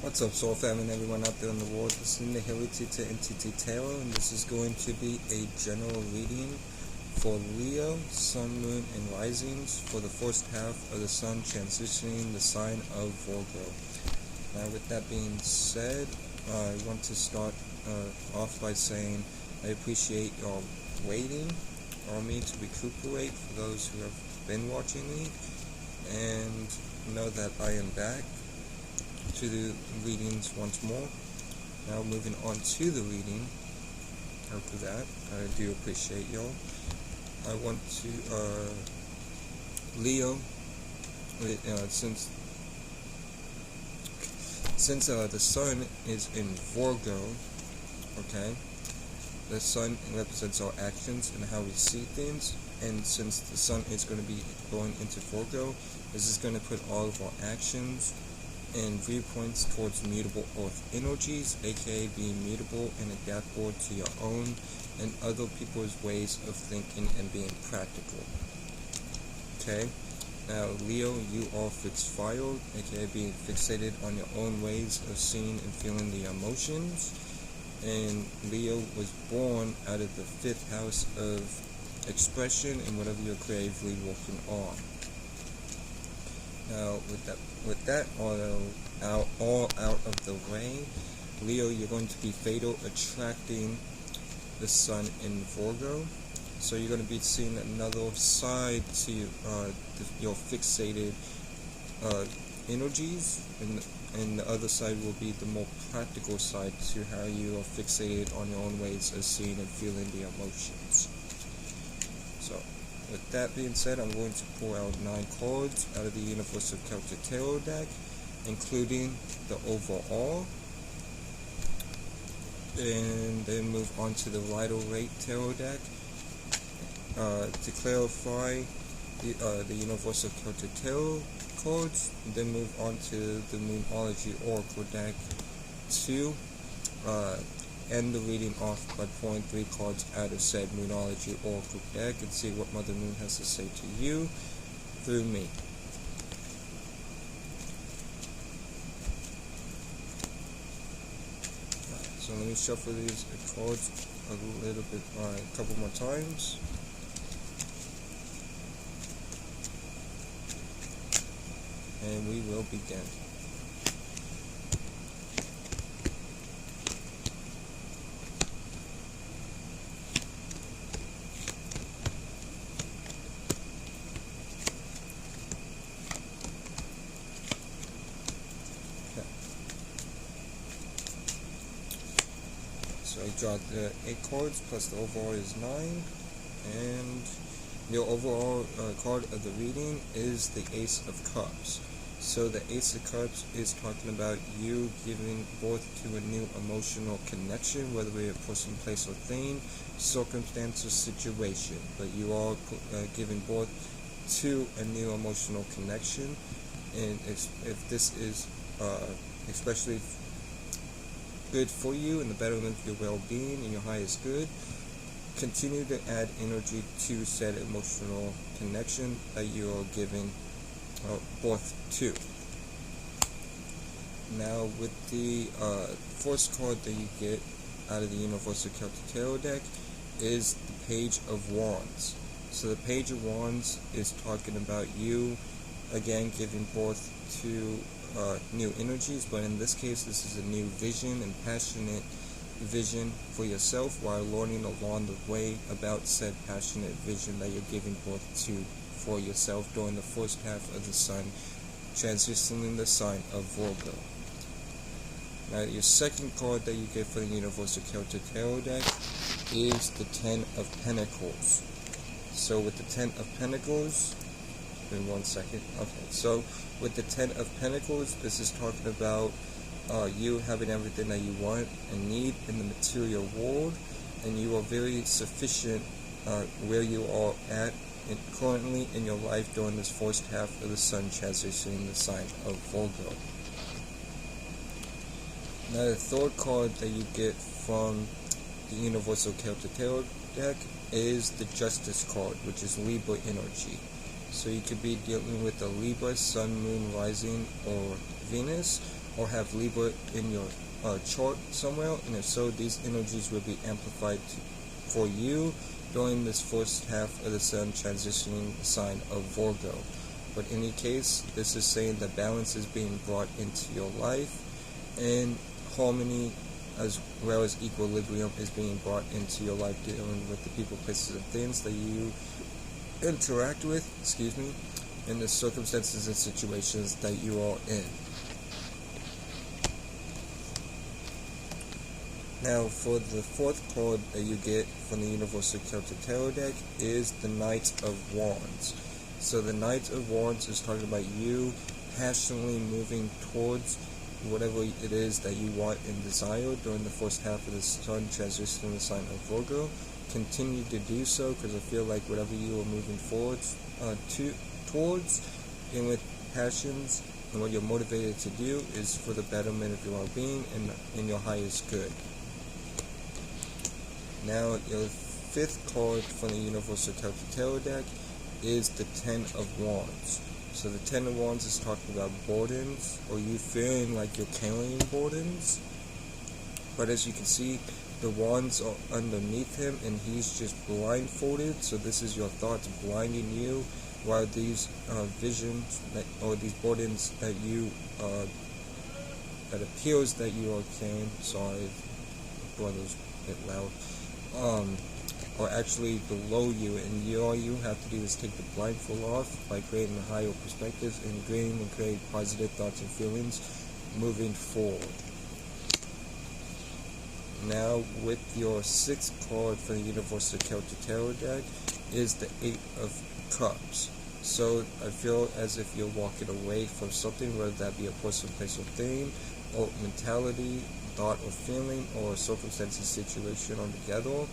What's up, Soul Fam, and everyone out there in the world listening to Hility to NTT Tarot, and this is going to be a general reading for Leo, Sun, Moon, and Risings for the first half of the Sun transitioning the sign of Virgo. Now, with that being said, I want to start off by saying I appreciate y'all waiting on me to recuperate for those who have been watching me, and know that I am back to the readings once more. Now moving on to the reading. After that, I do appreciate y'all. I want to Leo, since the sun is in Virgo, okay, the sun represents our actions and how we see things, and since the sun is going to be going into Virgo, this is going to put all of our actions and viewpoints towards mutable earth energies, aka being mutable and adaptable to your own and other people's ways of thinking and being practical. Okay, now Leo, you are fixed fire, aka being fixated on your own ways of seeing and feeling the emotions, and Leo was born out of the 5th house of expression and whatever you're creatively working on. Now, with that all out of the way, Leo, you're going to be fatal attracting the sun in Virgo. So you're going to be seeing another side to your fixated energies, and the other side will be the more practical side to how you are fixated on your own ways of seeing and feeling the emotions. So, with that being said, I'm going to pull out 9 cards out of the Universal Celtic Tarot deck, including the overall, and then move on to the Rider Rate Tarot deck to clarify the Universal Celtic Tarot cards, and then move on to the Moonology Oracle deck to end the reading off by pulling 3 cards out of said Moonology Oracle deck and see what Mother Moon has to say to you through me. So let me shuffle these cards a little bit, a couple more times. And we will begin. So I draw the 8 cards plus the overall is 9, and the overall card of the reading is the Ace of Cups. So the Ace of Cups is talking about you giving birth to a new emotional connection, whether it be a person, place, or thing, circumstance, or situation. But you are giving birth to a new emotional connection, and if this is especially good for you and the betterment of your well-being and your highest good, continue to add energy to said emotional connection that you are giving birth to. Now, with the first card that you get out of the Universal Celtic Tarot deck is the Page of Wands. So the Page of Wands is talking about you, again, giving birth to new energies, but in this case, this is a new vision and passionate vision for yourself, while learning along the way about said passionate vision that you're giving birth to for yourself during the first half of the sun transitioning the sign of Virgo. Now, your second card that you get for the Universal Celtic Tarot deck is the 10 of Pentacles. So with the 10 of Pentacles, in 1 second. Okay, so with the 10 of Pentacles, this is talking about you having everything that you want and need in the material world, and you are very sufficient where you are at currently in your life during this first half of the sun transitioning the sign of Virgo. Now, the third card that you get from the Universal Celtic Tarot deck is the Justice card, which is Libra energy. So you could be dealing with a Libra, Sun, Moon, Rising, or Venus, or have Libra in your chart somewhere, and if so, these energies will be amplified for you during this first half of the Sun transitioning the sign of Virgo. But in any case, this is saying that balance is being brought into your life, and harmony as well as equilibrium is being brought into your life, dealing with the people, places, and things that you interact with, in the circumstances and situations that you are in. Now, for the fourth card that you get from the Universal Celtic Tarot deck is the Knight of Wands. So the Knight of Wands is talking about you passionately moving towards whatever it is that you want and desire during the first half of the Sun transitioning the sign of Virgo. Continue to do so, because I feel like whatever you are moving forward towards, and with passions and what you're motivated to do, is for the betterment of your well-being and in your highest good. Now, your fifth card from the Universal Celtic Tarot deck is the Ten of Wands. So the Ten of Wands is talking about burdens, or you feeling like you're carrying burdens. But as you can see, the wands are underneath him, and he's just blindfolded. So this is your thoughts blinding you, while these visions or these burdens that you that appears that you are carrying. Sorry, brother's a bit loud. Or actually below you, and all you have to do is take the blindfold off by creating a higher perspective and agreeing and create positive thoughts and feelings moving forward. Now, with your sixth card for the Universal Celtic Tarot deck is the Eight of Cups. So I feel as if you're walking away from something, whether that be a person, place, or thing, or mentality, thought, or feeling, or circumstance, situation altogether.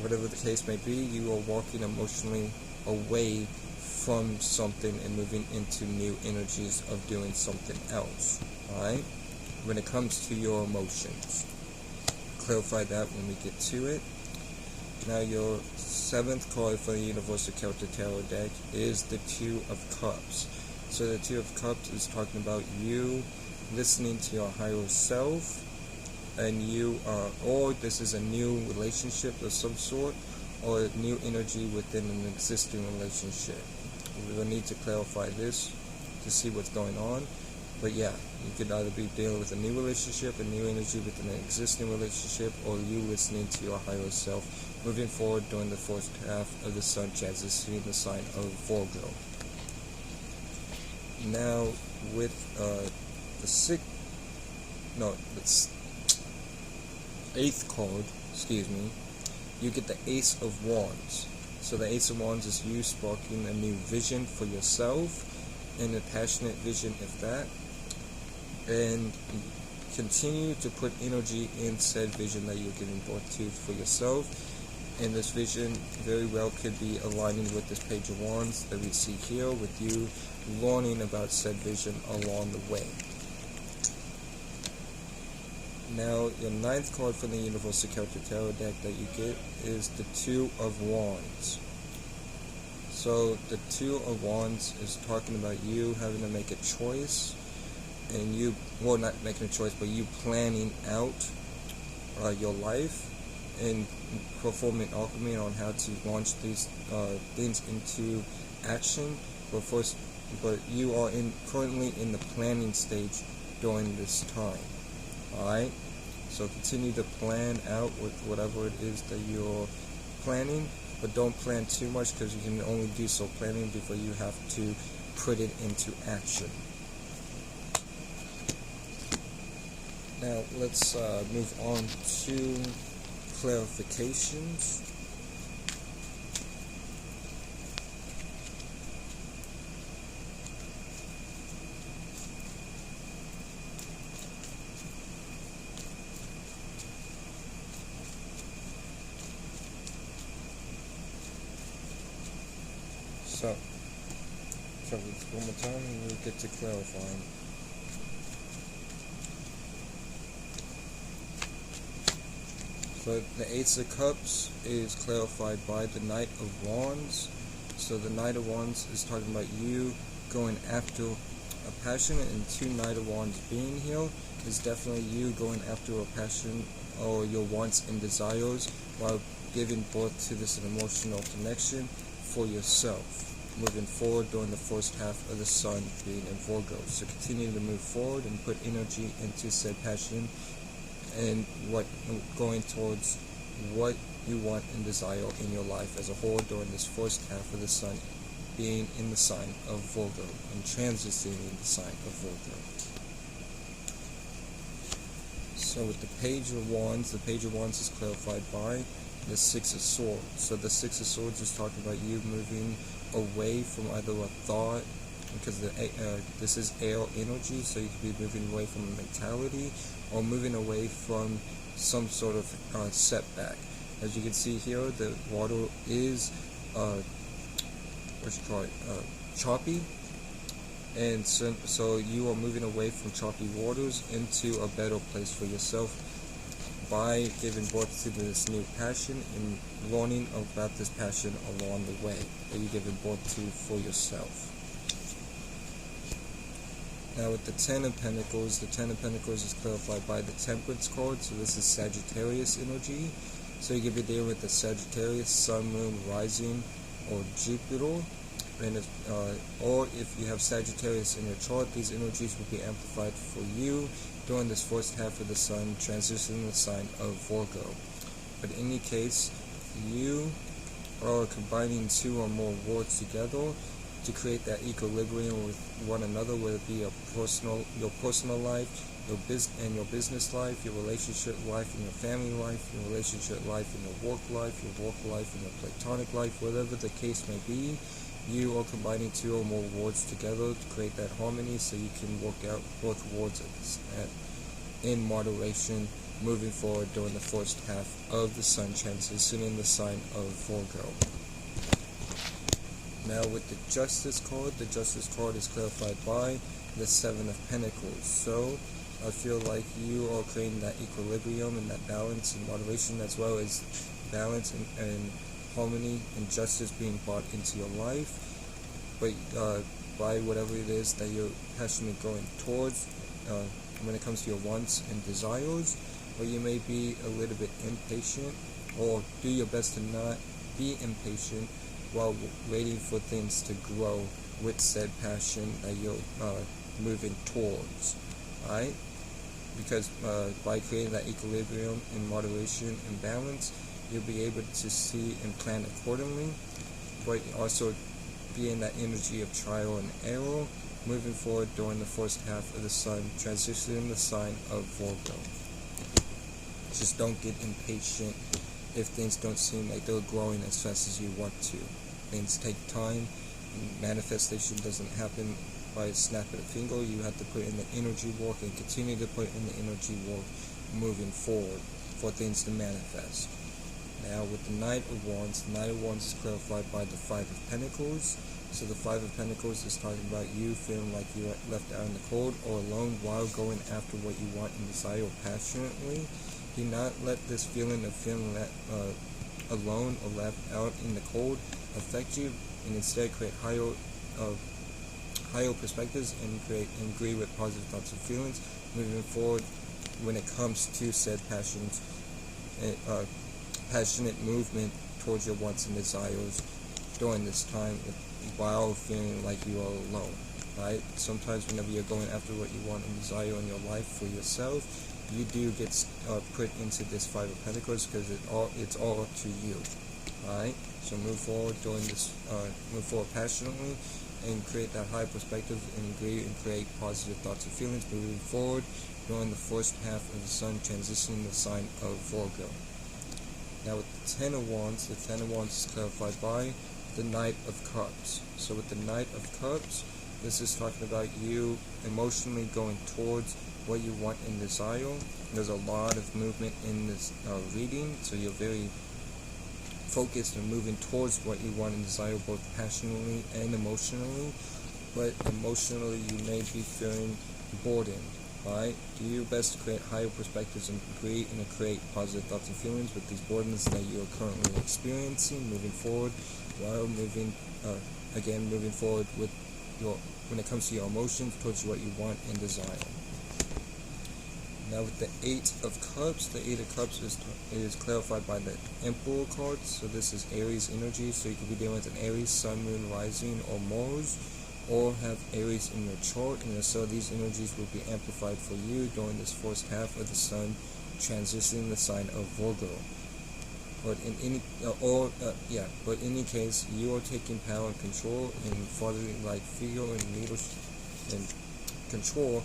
Whatever the case may be, you are walking emotionally away from something and moving into new energies of doing something else. Alright? When it comes to your emotions. Clarify that when we get to it. Now, your seventh card for the Universal Celtic Tarot deck is the Two of Cups. So the Two of Cups is talking about you listening to your higher self, and you or this is a new relationship of some sort, or a new energy within an existing relationship. We will need to clarify this to see what's going on. But yeah, you could either be dealing with a new relationship, a new energy within an existing relationship, or you listening to your higher self moving forward during the first half of the Sun transitioning the sign of Virgo. Now, with the eighth card, you get the Ace of Wands. So the Ace of Wands is you sparking a new vision for yourself, and a passionate vision of that, and continue to put energy in said vision that you're giving birth to for yourself. And this vision very well could be aligning with this Page of Wands that we see here, with you learning about said vision along the way. Now, your ninth card from the Universal Celtic Tarot deck that you get is the Two of Wands. So, the Two of Wands is talking about you having to make a choice, and you, well, not making a choice, but you planning out your life and performing alchemy on how to launch these things into action. But you are currently in the planning stage during this time. Alright? So continue to plan out with whatever it is that you're planning, but don't plan too much, because you can only do so planning before you have to put it into action. Now let's move on to clarifications. So let's go one more time and we'll get to clarifying. So the Ace of Cups is clarified by the Knight of Wands. So the Knight of Wands is talking about you going after passionate and 2 Knight of Wands being here is definitely you going after a passion or your wants and desires while giving birth to this emotional connection for yourself. Moving forward during the first half of the sun being in Virgo. So continue to move forward and put energy into said passion and going towards what you want and desire in your life as a whole during this first half of the sun being in the sign of Virgo and transiting in the sign of Virgo. So with the Page of Wands is clarified by the Six of Swords. So the Six of Swords is talking about you moving away from either a thought, because this is air energy, so you could be moving away from a mentality or moving away from some sort of setback. As you can see here, the water is choppy, and so you are moving away from choppy waters into a better place for yourself by giving birth to this new passion and learning about this passion along the way that you're giving birth to for yourself. Now with the Ten of Pentacles is clarified by the Temperance card, so this is Sagittarius energy. So you could be there with the Sagittarius, Sun, Moon, Rising, or Jupiter. And or if you have Sagittarius in your chart, these energies will be amplified for you during this first half of the sun, transitioning the sign of Virgo. But in any case, you are combining 2 or more words together to create that equilibrium with one another, whether it be your personal life, your business life, your relationship life, and your family life, your relationship life, and your work life and your platonic life, whatever the case may be. You are combining 2 or more words together to create that harmony, so you can work out both words in moderation, moving forward during the first half of the sun transitioning the sign of Virgo. Now with the Justice card is clarified by the Seven of Pentacles. So I feel like you are creating that equilibrium and that balance and moderation, as well as balance and harmony and justice being brought into your life, but by whatever it is that you're passionately going towards when it comes to your wants and desires. Or you may be a little bit impatient, or do your best to not be impatient while waiting for things to grow with said passion that you're moving towards, right? Because by creating that equilibrium and moderation and balance, you'll be able to see and plan accordingly, but also be in that energy of trial and error, moving forward during the first half of the sun, transitioning the sign of Virgo. Just don't get impatient if things don't seem like they're growing as fast as you want to. Things take time. Manifestation doesn't happen by a snap of the finger. You have to put in the energy work and continue to put in the energy work moving forward for things to manifest. Now with the Knight of Wands is clarified by the Five of Pentacles. So the Five of Pentacles is talking about you feeling like you're left out in the cold or alone while going after what you want and desire passionately. Do not let this feeling of feeling alone or left out in the cold affect you, and instead create higher perspectives and agree with positive thoughts and feelings moving forward when it comes to said passionate movement towards your wants and desires during this time while feeling like you are alone, right? Sometimes whenever you're going after what you want and desire in your life for yourself, you do get put into this Five of Pentacles because it's all up to you, right? So move forward during this, move forward passionately and create that high perspective and agree and create positive thoughts and feelings moving forward during the first half of the sun transitioning the sign of Virgo. Now with the Ten of Wands is clarified by the Knight of Cups. So with the Knight of Cups, this is talking about you emotionally going towards what you want and desire. There's a lot of movement in this reading, so you're very focused and moving towards what you want and desire both passionately and emotionally. But emotionally, you may be feeling burdened. Right? Do your best to create higher perspectives and create positive thoughts and feelings with these burdens that you are currently experiencing moving forward, while moving forward with when it comes to your emotions towards what you want and desire. Now with the Eight of Cups, the Eight of Cups is clarified by the Emperor card. So this is Aries energy. So you could be dealing with an Aries, Sun, Moon, Rising, or Mars, or have Aries in your chart, and so these energies will be amplified for you during this first half of the Sun transitioning the sign of Virgo. But in any case, you are taking power and control and fatherly like figure and leadership and control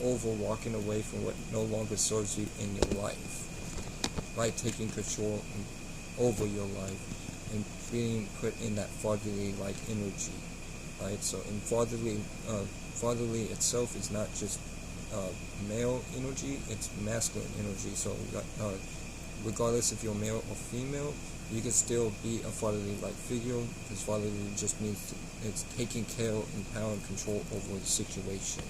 over walking away from what no longer serves you in your life, by taking control over your life and being put in that fatherly like energy, right? So in fatherly itself is not just male energy, it's masculine energy. So regardless if you're male or female, you can still be a fatherly like figure, because fatherly just means it's taking care and power and control over the situation.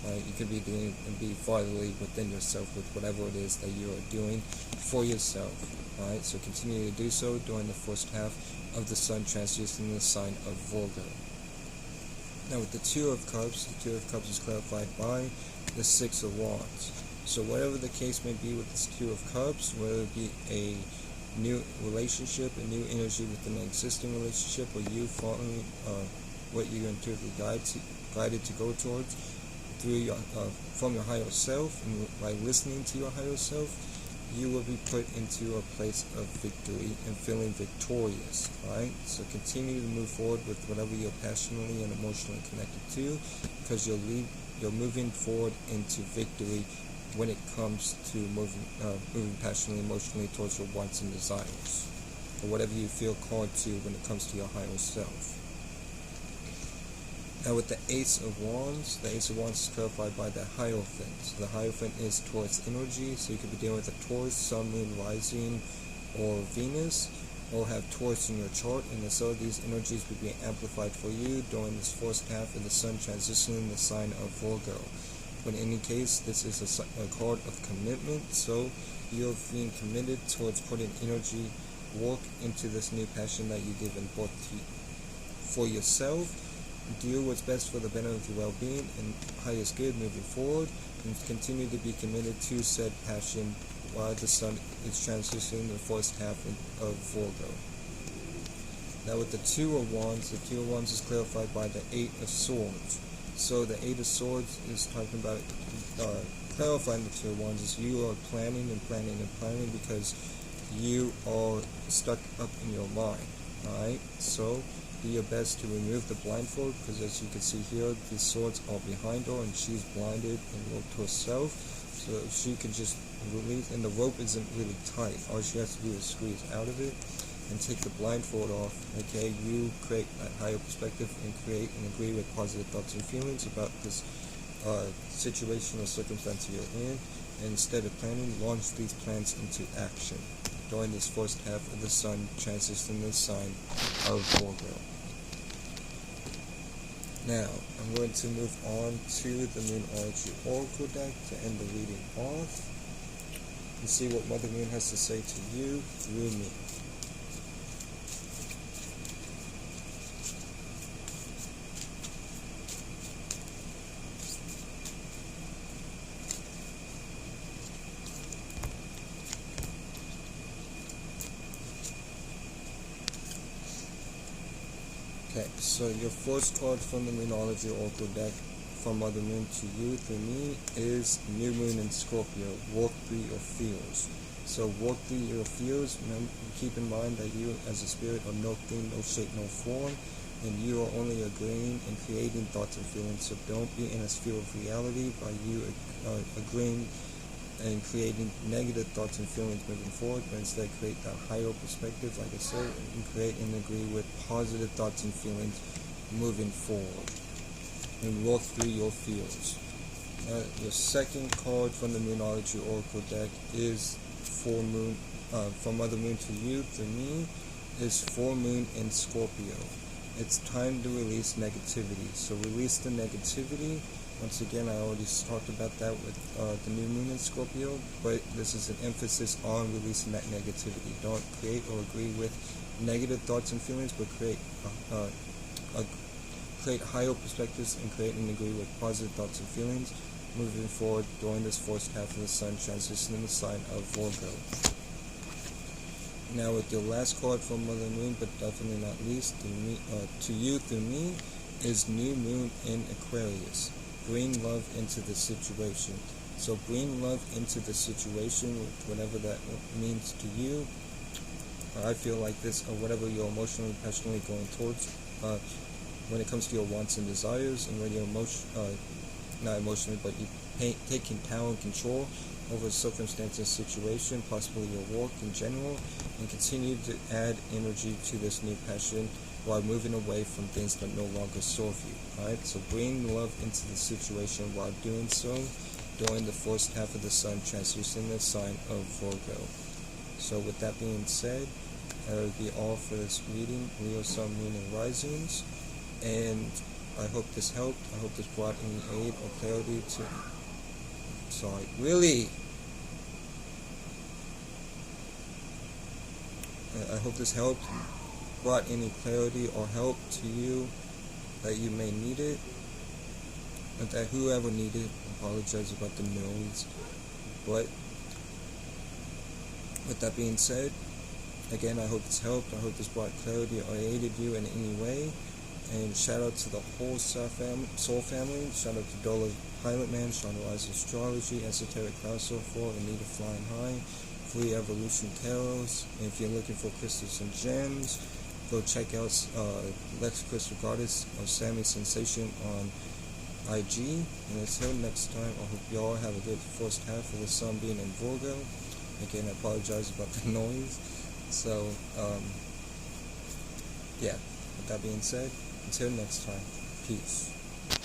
You could be fatherly within yourself with whatever it is that you are doing for yourself. Alright, so continue to do so during the first half of the Sun transitioning the sign of Virgo. Now with the Two of Cups, the Two of Cups is clarified by the Six of Wands. So whatever the case may be with this Two of Cups, whether it be a new relationship, a new energy within an existing relationship, or you following what you're intuitively guided to go towards through from your higher self, and by listening to your higher self, you will be put into a place of victory and feeling victorious. Right? So continue to move forward with whatever you're passionately and emotionally connected to, because you're moving forward into victory when it comes to moving passionately, emotionally towards your wants and desires, or whatever you feel called to when it comes to your higher self. Now with the Ace of Wands, the Ace of Wands is clarified by the Hierophant. So the Hierophant is Taurus energy, so you could be dealing with a Taurus, Sun, Moon, Rising, or Venus, or have Taurus in your chart, and so these energies will be amplified for you during this first half of the Sun transitioning the sign of Virgo. But in any case, this is a card of commitment, so you're being committed towards putting energy, work into this new passion that you've given birth to for yourself. Do what's best for the benefit of your well-being and highest good moving forward, and continue to be committed to said passion while the Sun is transitioning the first half of Virgo. Now with the Two of Wands, the Two of Wands is clarified by the Eight of Swords. So the Eight of Swords is talking about clarifying the Two of Wands is you are planning because you are stuck up in your mind. Alright, so do your best to remove the blindfold, because as you can see here, the swords are behind her and she's blinded and looked to herself, so she can just release, and the rope isn't really tight. All she has to do is squeeze out of it and take the blindfold off. Okay, you create that higher perspective and create and agree with positive thoughts and feelings about this situation or circumstance you're in, and instead of planning, launch these plans into action during this first half of the Sun transitioning the sign of Virgo. Now, I'm going to move on to the Moonology Oracle deck to end the reading off and see what Mother Moon has to say to you through me. Okay, so your first card from the Moonology Oracle deck from Mother Moon to you through me is New Moon and Scorpio. Walk through your fears. So walk through your fears. Keep in mind that you as a spirit are no thing, no shape, no form, and you are only agreeing and creating thoughts and feelings. So don't be in a sphere of reality by you agreeing and creating negative thoughts and feelings moving forward, but instead create that higher perspective, like I said, and create and agree with positive thoughts and feelings moving forward, and walk through your fears. Your second card from the Moonology Oracle deck is from Mother Moon to you through me is Full Moon in Scorpio. It's time to release negativity. So release the negativity. Once again, I already talked about that with the New Moon in Scorpio, but this is an emphasis on releasing that negativity. Don't create or agree with negative thoughts and feelings, but create create higher perspectives and create and agree with positive thoughts and feelings moving forward during this first half of the sun transition in the sign of Virgo. Now with your last card from Mother Moon, but definitely not least, to you through me, is New Moon in Aquarius. Bring love into the situation. So bring love into the situation, whatever that means to you. I feel like this, or whatever you're emotionally, passionately going towards, when it comes to your wants and desires, and when you're not emotionally, but you taking power and control over a circumstance and situation, possibly your work in general, and continue to add energy to this new passion while moving away from things that no longer serve you. Alright, so bring love into the situation while doing so during the first half of the sun transition the sign of Virgo. So with that being said, that would be all for this reading, Leo, Sun, Moon, and Risings. And I hope this helped. I hope this brought any aid or clarity to... I hope this helped, brought any clarity or help to you that you may need it. And that whoever needed, I apologize about the noise. But with that being said, again, I hope this helped. I hope this brought clarity or aided you in any way. And shout out to the whole Soul family. Shout out to Dola Pilot Man, Shauna Wise Astrology, Esoteric Crowdsoul 4, Anita Flying High, Free Evolution Tarots. And if you're looking for crystals and gems, go check out Lex Crystal Goddess or Sammy Sensation on IG. And until next time, I hope y'all have a good first half of the sun being in Virgo. Again, I apologize about the noise. So, yeah, with that being said, until next time, peace.